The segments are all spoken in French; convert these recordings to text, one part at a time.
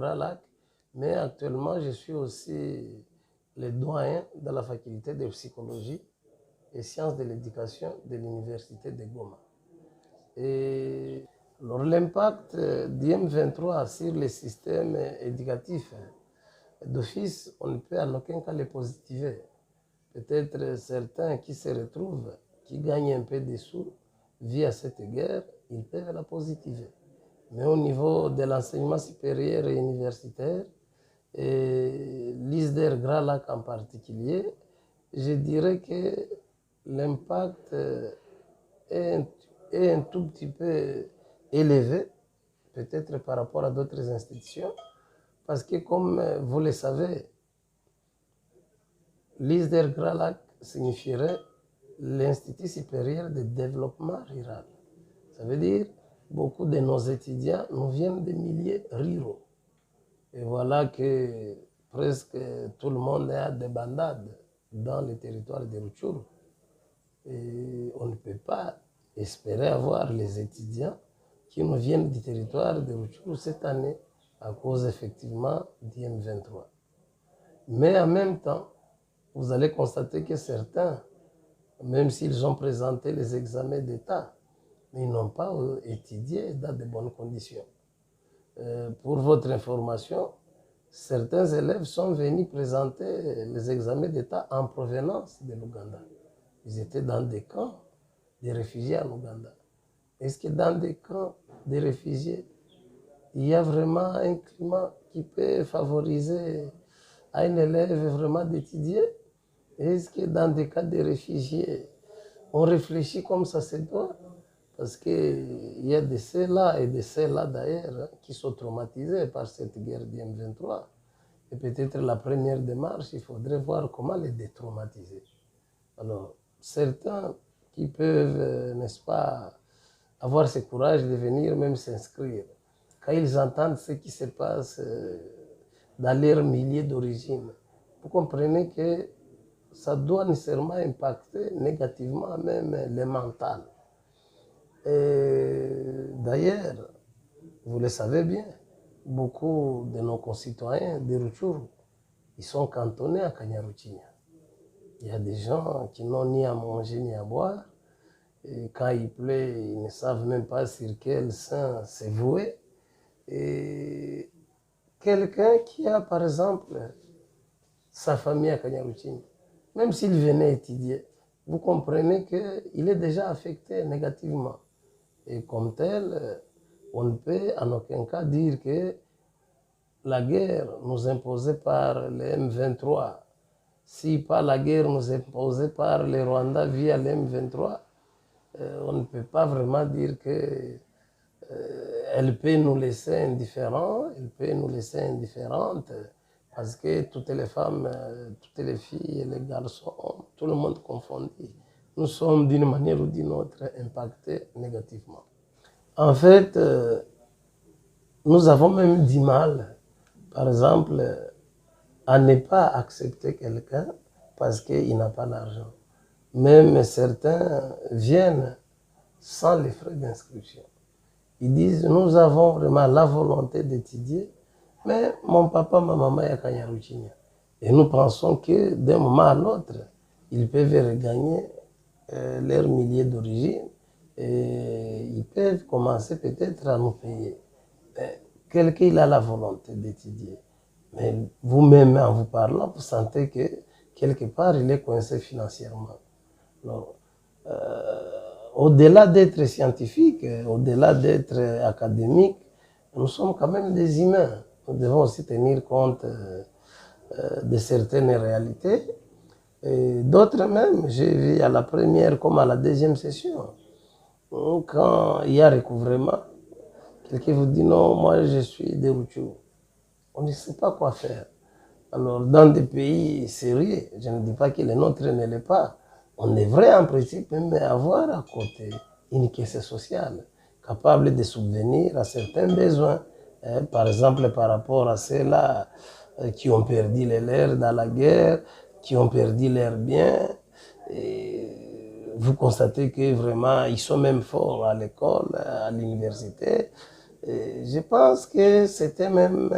Grand Lac, mais actuellement je suis aussi le doyen de la faculté de psychologie et sciences de l'éducation de l'université de Goma. Et alors l'impact d'IM23 sur le système éducatif, d'office, on ne peut en aucun cas le positiver. Peut-être certains qui se retrouvent, qui gagnent un peu de sous via cette guerre, ils peuvent la positiver. Mais au niveau de l'enseignement supérieur et universitaire, et l'ISDER Grand Lac en particulier, je dirais que l'impact est un tout petit peu élevé, peut-être par rapport à d'autres institutions, parce que comme vous le savez, l'ISDER Grand Lac signifierait l'Institut supérieur de développement rural. Ça veut dire beaucoup de nos étudiants nous viennent des milieux ruraux. Et voilà que presque tout le monde a des bandades dans le territoire de Rutshuru. Et on ne peut pas espérer avoir les étudiants qui nous viennent du territoire de Rutshuru cette année à cause effectivement d'IM23. Mais en même temps, vous allez constater que certains, même s'ils ont présenté les examens d'État, mais ils n'ont pas étudié dans de bonnes conditions. Pour votre information, certains élèves sont venus présenter les examens d'État en provenance de l'Ouganda. Ils étaient dans des camps de réfugiés en Ouganda. Est-ce que dans des camps de réfugiés, il y a vraiment un climat qui peut favoriser à un élève vraiment d'étudier? Est-ce que dans des cas de réfugiés, on réfléchit comme ça se doit? Parce qu'il y a de ceux-là et de ceux-là d'ailleurs qui sont traumatisés par cette guerre d'IM23. Et peut-être la première démarche, il faudrait voir comment les détraumatiser. Alors, certains qui peuvent, n'est-ce pas, avoir ce courage de venir même s'inscrire, quand ils entendent ce qui se passe dans leur milieu d'origine, vous comprenez que ça doit nécessairement impacter négativement même le mental. Et d'ailleurs, vous le savez bien, beaucoup de nos concitoyens de Rutshuru, ils sont cantonnés à Kanyaruchinya. Il y a des gens qui n'ont ni à manger ni à boire. Et quand il pleut, ils ne savent même pas sur quel sein se vouer. Et quelqu'un qui a, par exemple, sa famille à Kanyaruchinya, même s'il venait étudier, vous comprenez qu'il est déjà affecté négativement. Et comme tel, on ne peut en aucun cas dire que la guerre nous imposée par le M23, si pas la guerre nous imposée par le Rwanda via le M23, on ne peut pas vraiment dire que elle peut nous laisser indifférents, elle peut nous laisser indifférentes, parce que toutes les femmes, toutes les filles et les garçons, tout le monde confondu, nous sommes d'une manière ou d'une autre impactés négativement. En fait, nous avons même du mal, par exemple, à ne pas accepter quelqu'un parce qu'il n'a pas d'argent. Même certains viennent sans les frais d'inscription. Ils disent, nous avons vraiment la volonté d'étudier, mais mon papa, ma maman est à Kanyaruchinya. Et nous pensons que d'un moment à l'autre, ils peuvent regagner leur milieu d'origine et ils peuvent commencer peut-être à nous payer. Quelqu'un il a la volonté d'étudier, mais vous-même en vous parlant, vous sentez que quelque part il est coincé financièrement. Alors, au-delà d'être scientifique, au-delà d'être académique, nous sommes quand même des humains. Nous devons aussi tenir compte de certaines réalités. D'autres même, j'ai vu à la première comme à la deuxième session, quand il y a recouvrement, quelqu'un vous dit non, moi je suis de Rutshuru. On ne sait pas quoi faire. Alors dans des pays sérieux, je ne dis pas que le nôtre ne l'est pas, on devrait en principe même avoir à côté une caisse sociale capable de subvenir à certains besoins. Par exemple, par rapport à ceux-là qui ont perdu les leurs dans la guerre, qui ont perdu leurs biens. Et vous constatez que vraiment, ils sont même forts à l'école, à l'université. Et je pense que c'était même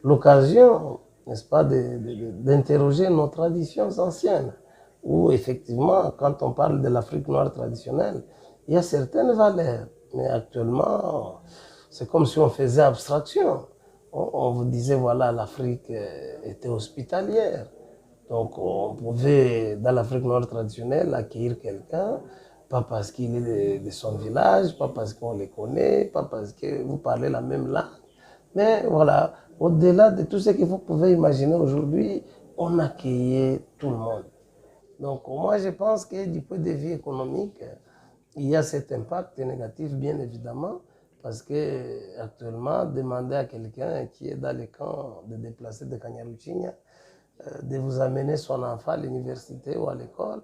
l'occasion, n'est-ce pas, d'interroger nos traditions anciennes. Où effectivement, quand on parle de l'Afrique noire traditionnelle, il y a certaines valeurs. Mais actuellement, c'est comme si on faisait abstraction. On vous disait, voilà, l'Afrique était hospitalière. Donc on pouvait, dans l'Afrique noire traditionnelle, accueillir quelqu'un, pas parce qu'il est de son village, pas parce qu'on le connaît, pas parce que vous parlez la même langue. Mais voilà, au-delà de tout ce que vous pouvez imaginer aujourd'hui, on accueillait tout le monde. Donc moi je pense que du point de vue économique, il y a cet impact négatif bien évidemment, parce que actuellement, demander à quelqu'un qui est dans le camp de déplacés de Kanyaruchinya de vous amener son enfant à l'université ou à l'école,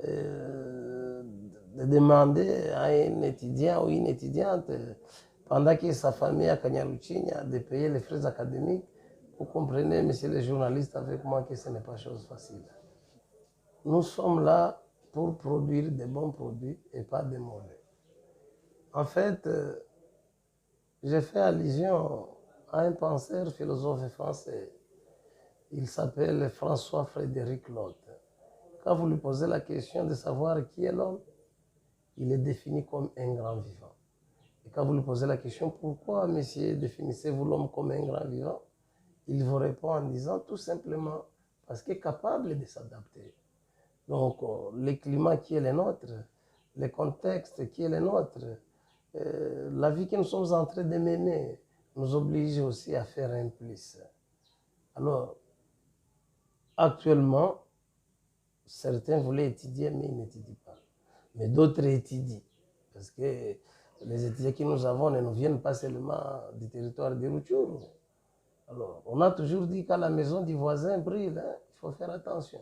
de demander à un étudiant ou une étudiante, pendant que sa famille à Kanyaruchinya, de payer les frais académiques, vous comprenez, monsieur le journaliste, avec moi, que ce n'est pas chose facile. Nous sommes là pour produire de bons produits et pas de mauvais. En fait, j'ai fait allusion à un penseur philosophe français. Il s'appelle François-Frédéric Lothe. Quand vous lui posez la question de savoir qui est l'homme, il est défini comme un grand vivant. Et quand vous lui posez la question, pourquoi, messieurs, définissez-vous l'homme comme un grand vivant, il vous répond en disant tout simplement parce qu'il est capable de s'adapter. Donc, le climat qui est le nôtre, le contexte qui est le nôtre, la vie que nous sommes en train de mener nous oblige aussi à faire un plus. Alors, actuellement, certains voulaient étudier, mais ils n'étudient pas. Mais d'autres étudient. Parce que les étudiants que nous avons ne nous viennent pas seulement du territoire de Rutshuru. Alors, on a toujours dit qu'à la maison du voisin brille, hein, il faut faire attention.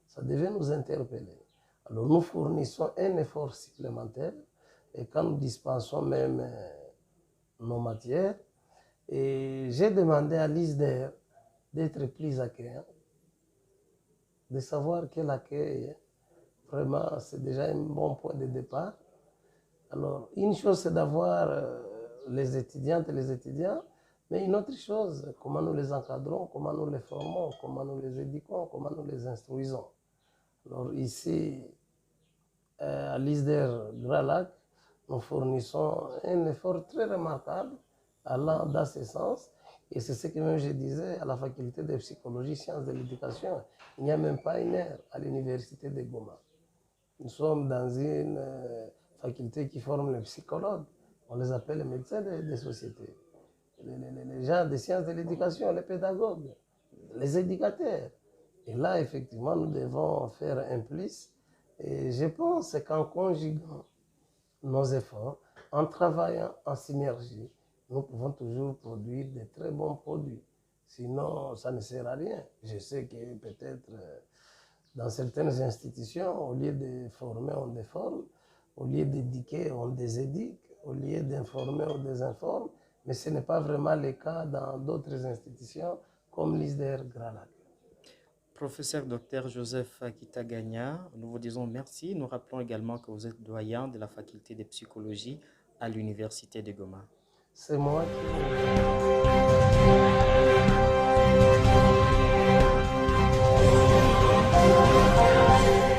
Ça devait nous interpeller. Alors, nous fournissons un effort supplémentaire et quand nous dispensons même nos matières, et j'ai demandé à l'ISDER d'être plus accueillant, de savoir que l'accueil, vraiment, c'est déjà un bon point de départ. Alors, une chose, c'est d'avoir les étudiantes et les étudiants, mais une autre chose, comment nous les encadrons, comment nous les formons, comment nous les éduquons, comment nous les instruisons. Alors, ici, à l'ISDER Grand Lac, nous fournissons un effort très remarquable allant dans ce sens. Et c'est ce que même je disais à la faculté de psychologie, sciences de l'éducation. Il n'y a même pas une heure à l'université de Goma. Nous sommes dans une faculté qui forme les psychologues. On les appelle les médecins des sociétés. Les gens des sciences de l'éducation, les pédagogues, les éducateurs. Et là, effectivement, nous devons faire un plus. Et je pense qu'en conjuguant nos efforts, en travaillant en synergie, nous pouvons toujours produire de très bons produits. Sinon, ça ne sert à rien. Je sais que peut-être dans certaines institutions, au lieu de former, on déforme. Au lieu d'éduquer, on déséduque. Au lieu d'informer, on désinforme. Mais ce n'est pas vraiment le cas dans d'autres institutions comme l'ISDER Grand Lac. Professeur Dr Joseph Kitaganya, nous vous disons merci. Nous rappelons également que vous êtes doyen de la faculté de psychologie à l'université de Goma. C'est moi qui...